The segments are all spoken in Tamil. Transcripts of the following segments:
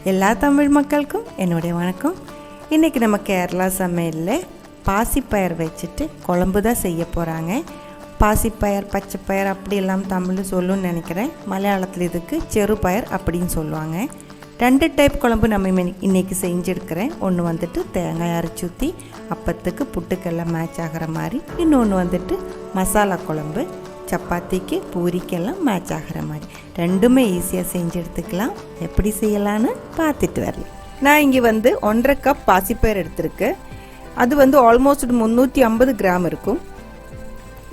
எல்லா தமிழ் மக்களுக்கும் என்னுடைய வணக்கம். இன்றைக்கி நம்ம கேரளா சமையலில் பாசிப்பயர் வச்சுட்டு குழம்பு தான் செய்ய போகிறாங்க. பாசிப்பயர், பச்சைப்பயர் அப்படியெல்லாம் தமிழ் சொல்லுன்னு நினைக்கிறேன். மலையாளத்தில் இதுக்கு செறுபயர் அப்படின்னு சொல்லுவாங்க. 2 டைப் குழம்பு நம்ம இன்றைக்கி செஞ்செடுக்கிறேன். ஒன்று வந்துட்டு தேங்காய் அரைச்சி ஊற்றி அப்பத்துக்கு புட்டுக்கெல்லாம் மேட்ச் ஆகிற மாதிரி, இன்னொன்று வந்துட்டு மசாலா குழம்பு சப்பாத்திக்கு பூரிக்கெல்லாம் மேட்ச் ஆகிற மாதிரி. ரெண்டுமே ஈஸியாக செஞ்சு எடுத்துக்கலாம். எப்படி செய்யலான்னு பார்த்துட்டு வரலாம். நான் இங்கே 1.5 கப் பாசிப்பயர் எடுத்திருக்கேன். அது ஆல்மோஸ்ட் 350 கிராம் இருக்கும்.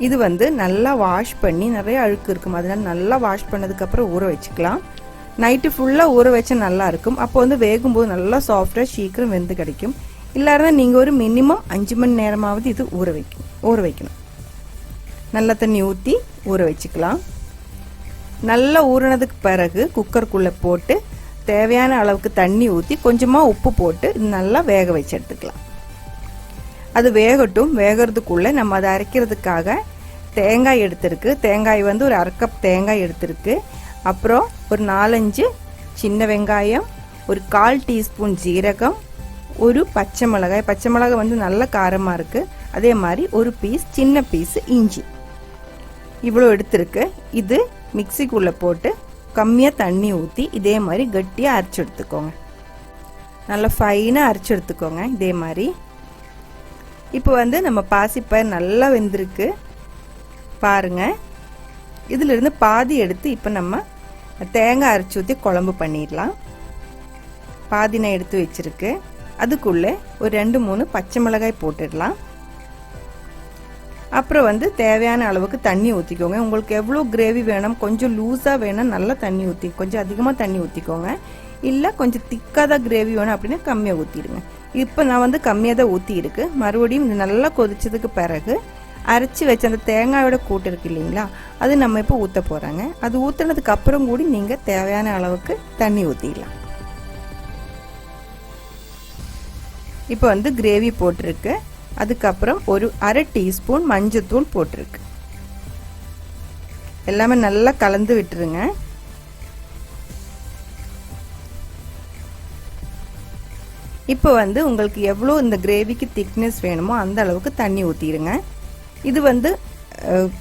இது நல்லா வாஷ் பண்ணி, நிறைய அழுக்கு இருக்கும், அதனால் நல்லா வாஷ் பண்ணதுக்கப்புறம் ஊற வச்சுக்கலாம். நைட்டு ஃபுல்லாக ஊற வச்சா நல்லா இருக்கும். அப்போ வேகும்போது நல்லா சாஃப்டாக சீக்கிரம் வெந்து கிடைக்கும். இல்லாத நீங்கள் ஒரு மினிமம் 5 மணி நேரமாவது இது ஊற வைக்கணும். நல்ல தண்ணி ஊற்றி ஊற வச்சுக்கலாம். நல்லா ஊறினதுக்கு பிறகு குக்கருக்குள்ளே போட்டு தேவையான அளவுக்கு தண்ணி ஊற்றி கொஞ்சமாக உப்பு போட்டு இது நல்லா வேக வச்சு எடுத்துக்கலாம். அது வேகட்டும். வேகிறதுக்குள்ளே நம்ம அதை அரைக்கிறதுக்காக தேங்காய் எடுத்துருக்கு. தேங்காய் ஒரு 1/2 கப் தேங்காய் எடுத்துருக்கு. அப்புறம் ஒரு 4-5 சின்ன வெங்காயம், ஒரு 1/4 டீஸ்பூன் ஜீரகம், ஒரு பச்சை மிளகாய். பச்சை மிளகாய் நல்ல காரமாக இருக்குது. அதே மாதிரி ஒரு சின்ன பீஸ் இஞ்சி. இவ்வளோ எடுத்துருக்கு. இது மிக்சிக்குள்ளே போட்டு கம்மியாக தண்ணி ஊற்றி இதே மாதிரி கட்டியாக அரைச்சி எடுத்துக்கோங்க. நல்லா ஃபைனாக அரைச்சி எடுத்துக்கோங்க இதே மாதிரி. இப்போ நம்ம பாசிப்பயர் நல்லா வெந்திருக்கு பாருங்கள். இதிலிருந்து பாதி எடுத்து இப்போ நம்ம தேங்காய் அரைச்சி ஊற்றி குழம்பு பண்ணிடலாம். பாதி நான் எடுத்து வச்சிருக்கு. அதுக்குள்ளே ஒரு 2-3 பச்சை மிளகாய் போட்டுடலாம். அப்புறம் தேவையான அளவுக்கு தண்ணி ஊற்றிக்கோங்க. உங்களுக்கு எவ்வளோ கிரேவி வேணும், கொஞ்சம் லூஸாக வேணும், நல்லா தண்ணி ஊற்றி, கொஞ்சம் அதிகமாக தண்ணி ஊற்றிக்கோங்க. இல்லை கொஞ்சம் திக்காக தான் கிரேவி வேணும் அப்படின்னா கம்மியாக ஊற்றிடுங்க. இப்போ நான் கம்மியாக தான் ஊற்றிருக்கு. மறுபடியும் இது நல்லா கொதிச்சதுக்கு பிறகு அரைச்சி வச்ச அந்த தேங்காயோட கூட்டு இருக்கு இல்லைங்களா, அது நம்ம இப்போ ஊற்ற போகிறாங்க. அது ஊற்றுனதுக்கு அப்புறம் கூட நீங்கள் தேவையான அளவுக்கு தண்ணி ஊற்றிடலாம். இப்போ கிரேவி போட்டிருக்கு. அதுக்கப்புறம் ஒரு 1/2 டீஸ்பூன் மஞ்சத்தூள் போட்டிருக்கு. எல்லாமே நல்லா கலந்து விட்டுருங்க. இப்போ உங்களுக்கு எவ்வளோ இந்த கிரேவிக்கு திக்னஸ் வேணுமோ அந்த அளவுக்கு தண்ணி ஊற்றிடுங்க. இது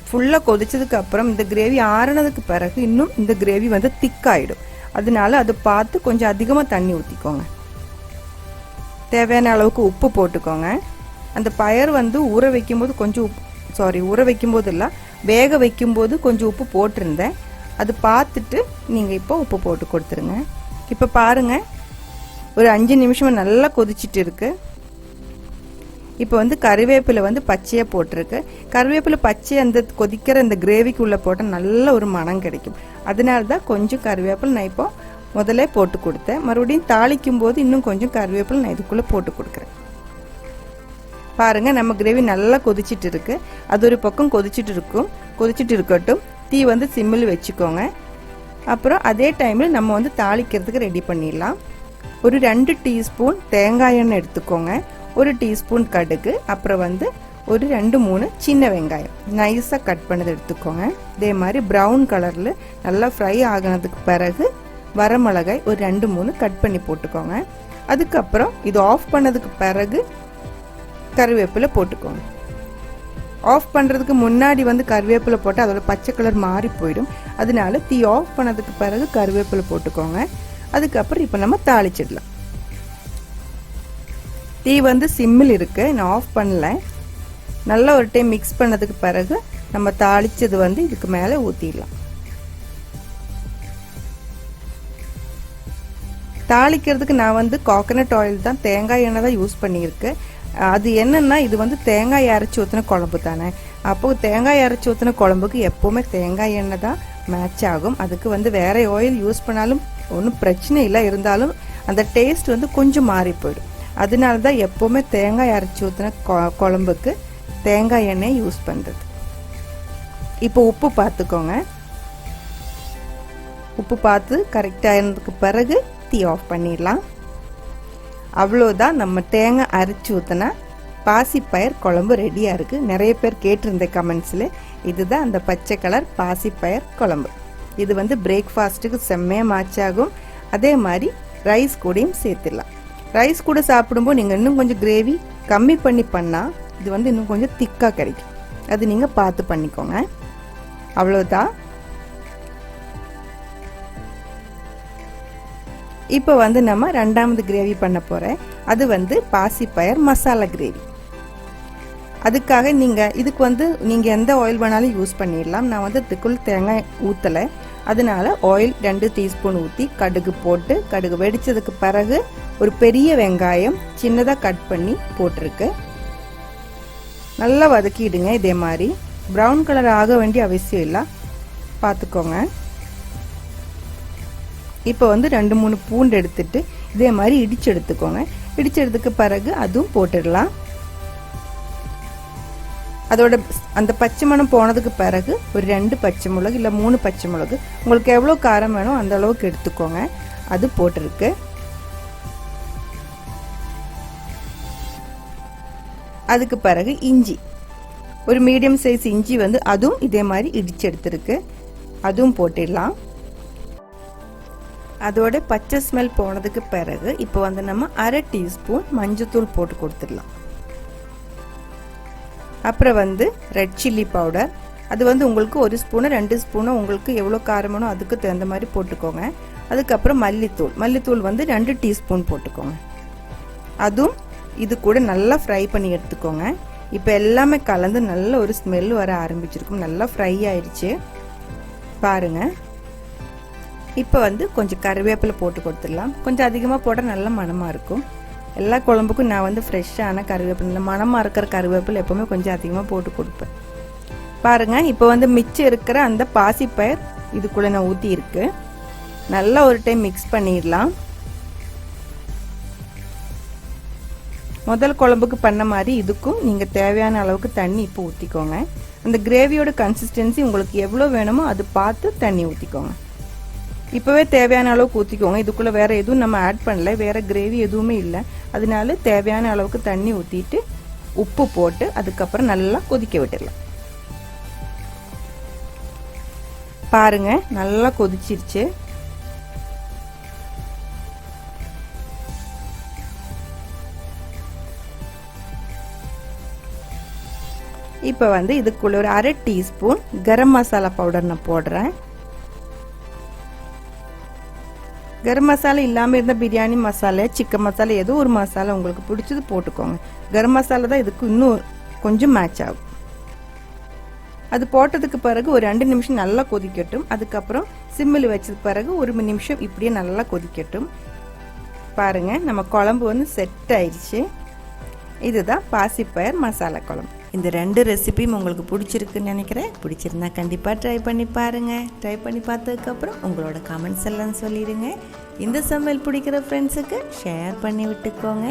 ஃபுல்லாக கொதிச்சதுக்கு அப்புறம் இந்த கிரேவி ஆறுனதுக்கு பிறகு இன்னும் இந்த கிரேவி திக்காயிடும். அதனால அதை பார்த்து கொஞ்சம் அதிகமாக தண்ணி ஊற்றிக்கோங்க. தேவையான அளவுக்கு உப்பு போட்டுக்கோங்க. அந்த பயர் ஊற வைக்கும்போது கொஞ்சம் ஊற வைக்கும்போது இல்லை, வேக வைக்கும்போது கொஞ்சம் உப்பு போட்டிருந்தேன். அது பார்த்துட்டு நீங்கள் இப்போ உப்பு போட்டு கொடுத்துருங்க. இப்போ பாருங்கள், ஒரு 5 நிமிஷம் நல்லா கொதிச்சிட்டு இருக்கு. இப்போ கறிவேப்பிலை பச்சையாக போட்டிருக்கு. கறிவேப்பிலை பச்சை அந்த கொதிக்கிற இந்த கிரேவிக்குள்ளே போட்டால் நல்ல ஒரு மனம் கிடைக்கும். அதனால தான் கொஞ்சம் கறிவேப்பிலை நான் இப்போ முதல்ல போட்டு கொடுத்தேன். மறுபடியும் தாளிக்கும் போது இன்னும் கொஞ்சம் கறிவேப்பிலை நான் இதுக்குள்ளே போட்டு கொடுக்குறேன். பாருங்க, நம்ம கிரேவி நல்லா கொதிச்சிட்டு இருக்கு. அது ஒரு பக்கம் கொதிச்சிட்டு இருக்கட்டும். தீ சிம்மில் வச்சுக்கோங்க. அப்புறம் அதே டைமில் நம்ம தாளிக்கிறதுக்கு ரெடி பண்ணிடலாம். ஒரு 2 டீஸ்பூன் தேங்காய் எண்ணெய் எடுத்துக்கோங்க. 1 டீஸ்பூன் கடுகு, அப்புறம் ஒரு 2-3 சின்ன வெங்காயம் நைஸாக கட் பண்ணது எடுத்துக்கோங்க. இதே மாதிரி ப்ரௌன் கலரில் நல்லா ஃப்ரை ஆகினதுக்கு பிறகு வரமிளகாய் ஒரு 2-3 கட் பண்ணி போட்டுக்கோங்க. அதுக்கப்புறம் இது ஆஃப் பண்ணதுக்கு பிறகு கறிவேப்பிலை போட்டுக்கோங்க. ஆஃப் பண்ணுறதுக்கு முன்னாடி கறிவேப்பிலை போட்டால் அதோட பச்சை கலர் மாறி போயிடும். அதனால தீ ஆஃப் பண்ணதுக்கு பிறகு கறிவேப்பிலை போட்டுக்கோங்க. அதுக்கப்புறம் இப்போ நம்ம தாளிச்சிடலாம். தீ சிம்மில் இருக்கு, நான் ஆஃப் பண்ணல. நல்லா ஒரு டைம் மிக்ஸ் பண்ணதுக்கு பிறகு நம்ம தாளிச்சது இதுக்கு மேலே ஊற்றிடலாம். தாளிக்கிறதுக்கு நான் கோகனட் ஆயில் தான், தேங்காய் எண்ணெய் தான் யூஸ் பண்ணியிருக்கேன். அது என்னன்னா, இது தேங்காய் அரைச்சி ஊற்றின குழம்பு தானே. அப்போது தேங்காய் அரைச்சி ஊற்றின குழம்புக்கு எப்போவுமே தேங்காய் எண்ணெய் தான் மேட்ச் ஆகும். அதுக்கு வேற ஆயில் யூஸ் பண்ணாலும் ஒன்றும் பிரச்சனை இல்லை. இருந்தாலும் அந்த டேஸ்ட் கொஞ்சம் மாறி போயிடும். அதனால தான் எப்போவுமே தேங்காய் அரைச்சி ஊற்றின குழம்புக்கு தேங்காய் எண்ணெய் யூஸ் பண்ணுறது. இப்போ உப்பு பார்த்துக்கோங்க. உப்பு பார்த்து கரெக்டாக இருந்ததுக்கு பிறகு தீ ஆஃப் பண்ணிடலாம். அவ்வளோதான், நம்ம தேங்காய் அரைச்சி ஊற்றினா பாசிப்பயர் குழம்பு ரெடியாக இருக்குது. நிறைய பேர் கேட்டிருந்த கமெண்ட்ஸில். இதுதான் அந்த பச்சை கலர் பாசிப்பயர் குழம்பு. இது பிரேக்ஃபாஸ்ட்டுக்கு செம்மையாக மேட்ச் ஆகும். அதே மாதிரி ரைஸ் கூடயும் சேர்த்துடலாம். ரைஸ் கூட சாப்பிடும்போது நீங்கள் இன்னும் கொஞ்சம் கிரேவி கம்மி பண்ணால் இது வந்து இன்னும் கொஞ்சம் திக்காக கிடைக்கும். அது நீங்கள் பார்த்து பண்ணிக்கோங்க. அவ்வளோதான். இப்போ வந்து நம்ம ரெண்டாவது கிரேவி பண்ண போகிறேன். அது வந்து பாசிப்பயர் மசாலா கிரேவி. அதுக்காக இதுக்கு வந்து நீங்கள் எந்த ஆயில் வேணாலும் யூஸ் பண்ணிடலாம். நான் வந்து இதுக்குள் தேங்காய் ஊற்றலை, அதனால ஆயில் 2 டீஸ்பூன் ஊற்றி கடுகு போட்டு, கடுகு வெடித்ததுக்கு பிறகு ஒரு பெரிய வெங்காயம் சின்னதாக கட் பண்ணி போட்டிருக்கு. நல்லா வதக்கிடுங்க. இதே மாதிரி ப்ரௌன் கலர் ஆக வேண்டிய அவசியம் இல்லை, பார்த்துக்கோங்க. இப்போ வந்து 2-3 பூண்டு எடுத்துட்டு இதே மாதிரி இடிச்சு எடுத்துக்கோங்க. இடிச்சதுக்கு பிறகு அதுவும் போட்டுடலாம். அதோட அந்த பச்சை மணம் போனதுக்கு பிறகு ஒரு 2 பச்சை மிளகு இல்லை 3 பச்சை மிளகு, உங்களுக்கு எவ்வளோ காரம் வேணும் அந்த அளவுக்கு எடுத்துக்கோங்க. அது போட்டிருக்கு. அதுக்கு பிறகு இஞ்சி, ஒரு மீடியம் சைஸ் இஞ்சி வந்து அதுவும் இதே மாதிரி இடிச்சு எடுத்துருக்கு, அதுவும் போட்டுடலாம். அதோட பச்சை ஸ்மெல் போனதுக்கு பிறகு இப்போ வந்து நம்ம 1/2 டீஸ்பூன் மஞ்சத்தூள் போட்டு கொடுத்துடலாம். அப்புறம் வந்து ரெட் சில்லி பவுடர், அது வந்து உங்களுக்கு 1 ஸ்பூனு 2 ஸ்பூனு உங்களுக்கு எவ்வளோ காரம் வேணும் அதுக்கு தகுந்த மாதிரி போட்டுக்கோங்க. அதுக்கப்புறம் மல்லித்தூள் வந்து 2 டீஸ்பூன் போட்டுக்கோங்க. அதுவும் இது கூட நல்லா ஃப்ரை பண்ணி எடுத்துக்கோங்க. இப்போ எல்லாமே கலந்து நல்ல ஒரு ஸ்மெல் வர ஆரம்பிச்சிருக்கும். நல்லா ஃப்ரை ஆயிடுச்சு பாருங்க. இப்போ வந்து கொஞ்சம் கருவேப்பிலை போட்டு கொடுத்துடலாம். கொஞ்சம் அதிகமாக போட்டால் நல்ல மணமாக இருக்கும். எல்லா குழம்புக்கும் நான் வந்து ஃப்ரெஷ்ஷான கருவேப்பிலை, மணமாக இருக்கிற கருவேப்பிலை எப்போவுமே கொஞ்சம் அதிகமாக போட்டு கொடுப்பேன். பாருங்கள், இப்போ வந்து மிச்சம் இருக்கிற அந்த பாசிப்பயர் இதுக்குள்ளே நான் ஊற்றி இருக்கு. நல்லா ஒரு டைம் மிக்ஸ் பண்ணிடலாம். முதல் குழம்புக்கு பண்ண மாதிரி இதுக்கும் நீங்கள் தேவையான அளவுக்கு தண்ணி இப்போ ஊற்றிக்கோங்க. அந்த கிரேவியோட கன்சிஸ்டன்சி உங்களுக்கு எவ்வளோ வேணுமோ அது பார்த்து தண்ணி ஊற்றிக்கோங்க. இப்போவே தேவையான அளவுக்கு ஊற்றிக்கோங்க. இதுக்குள்ளே வேறு எதுவும் நம்ம ஆட் பண்ணல, வேறு கிரேவி எதுவுமே இல்லை. அதனால தேவையான அளவுக்கு தண்ணி ஊற்றிட்டு உப்பு போட்டு அதுக்கப்புறம் நல்லா கொதிக்க விட்டுடலாம். பாருங்க, நல்லா கொதிச்சிருச்சு. இப்போ வந்து இதுக்குள்ள ஒரு 1/2 டீஸ்பூன் கரம் மசாலா பவுடர் நான் போடுறேன். கரம் மசாலா இல்லாமல் இருந்தால் பிரியாணி மசாலா, சிக்கன் மசாலா, ஏதோ ஒரு மசாலா உங்களுக்கு பிடிச்சது போட்டுக்கோங்க. கரம் மசாலா தான் இதுக்கு இன்னும் கொஞ்சம் மேட்ச் ஆகும். அது போட்டதுக்கு பிறகு ஒரு 2 நிமிஷம் நல்லா கொதிக்கட்டும். அதுக்கப்புறம் சிம்மில் வச்சது பிறகு 1 நிமிஷம் இப்படியே நல்லா கொதிக்கட்டும். பாருங்க, நம்ம குழம்பு வந்து செட் ஆயிடுச்சு. இதுதான் பாசிப்பயர் மசாலா குழம்பு. இந்த 2 ரெசிபியும் உங்களுக்கு பிடிச்சிருக்குன்னு நினைக்கிறேன். பிடிச்சிருந்தா கண்டிப்பாக ட்ரை பண்ணி பாருங்கள். ட்ரை பண்ணி பார்த்ததுக்கப்புறம் உங்களோட கமெண்ட்ஸ் எல்லாம் சொல்லிடுங்க. இந்த சமையல் பிடிக்கிற ஃப்ரெண்ட்ஸுக்கு ஷேர் பண்ணி விட்டுக்கோங்க.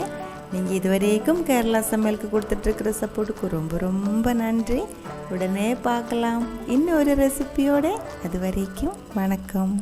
நீங்கள் இதுவரைக்கும் கேரளா சமையலுக்கு கொடுத்துட்ருக்கிற சப்போர்ட்டுக்கு ரொம்ப ரொம்ப நன்றி. உடனே பார்க்கலாம் இன்னொரு ரெசிபியோட. அது வரைக்கும் வணக்கம்.